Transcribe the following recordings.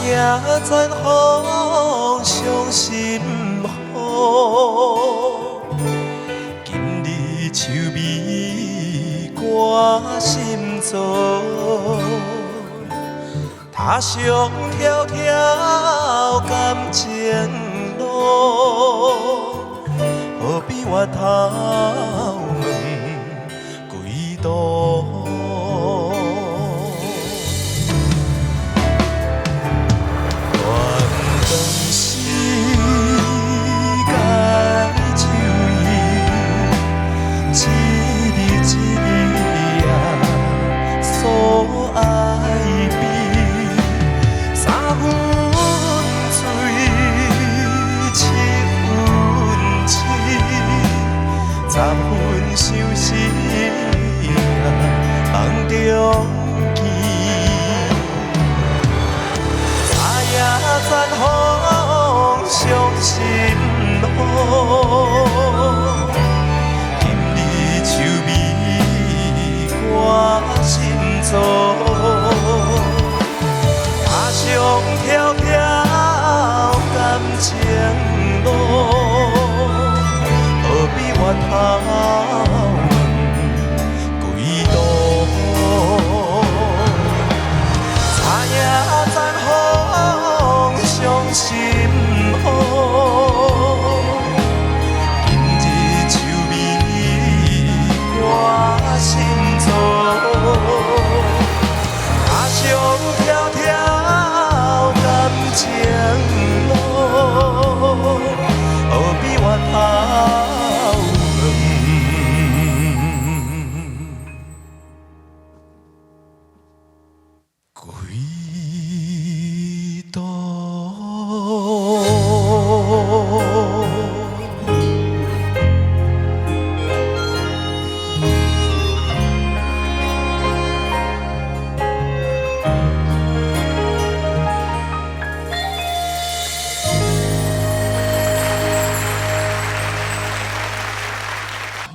夜zan風上心雨，今日秋味掛心中，踏上條條感情路，何必回頭問幾度？十分相思夢中見，昨夜zan風上心雨，今日秋味掛心中，踏上條條感情路。何必回頭問幾度？昨夜zan風上心雨，今日秋味掛心中，踏上條條感情路，何必回頭？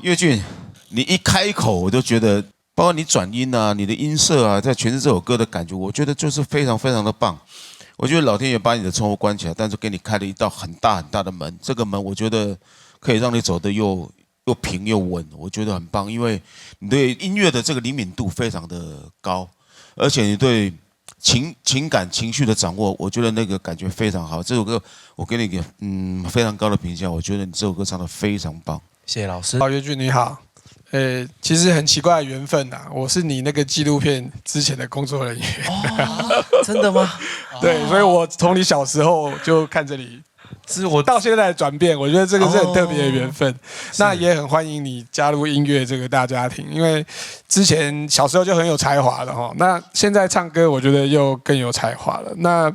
岳俊，你一開口我就覺得，包括你轉音啊、你的音色啊，在詮釋這首歌的感覺，我覺得就是非常非常的棒。我覺得老天爺把你的窗戶關起來，但是給你開了一道很大很大的門。這個門我覺得可以讓你走得又平又穩，我覺得很棒。因為你對音樂的這個靈敏度非常的高，而且你對情感情緒的掌握，我覺得那個感覺非常好。這首歌我給你一個非常高的評價，我覺得你這首歌唱得非常棒。謝謝老師。好，岳俊你好，其實很奇怪的緣分吶，我是你那個紀錄片之前的工作人員。哦，真的嗎？對，所以我從你小時候就看着你，是我到現在的轉變，我覺得這個是很特別的緣分。那也很歡迎你加入音樂這個大家庭，因為之前小時候就很有才華了哈，那現在唱歌我覺得又更有才華了。那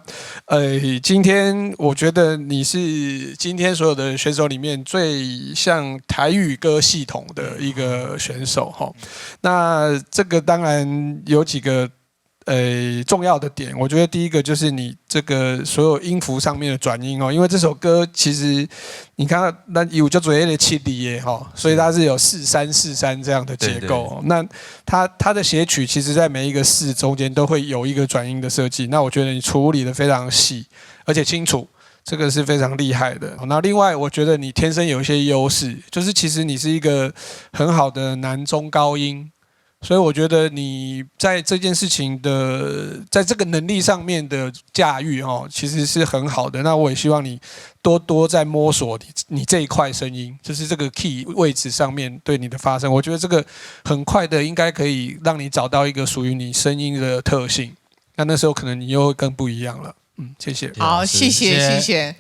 今天我覺得你是今天所有的選手裡面最像台語歌系統的一個選手哈。那這個當然有幾個重要的點，我覺得第一個就是你這個所有音符上面的轉音哦，因為這首歌其實你看那有叫做那個7厘耶哈，所以它是有4-3-4-3這樣的結構。那它的寫曲其實在每一個4中間都會有一個轉音的設計，那我覺得你處理的非常細而且清楚，這個是非常厲害的。那另外我覺得你天生有一些優勢，就是其實你是一個很好的男中高音。所以我覺得你在這件事情的，在這個能力上面的駕馭哦，其實是很好的。那我也希望你多在摸索你這一塊聲音，就是這個 key 位置上面對你的發聲，我覺得這個很快的應該可以讓你找到一個屬於你聲音的特性。那時候可能你又會更不一樣了。謝謝。好，謝謝。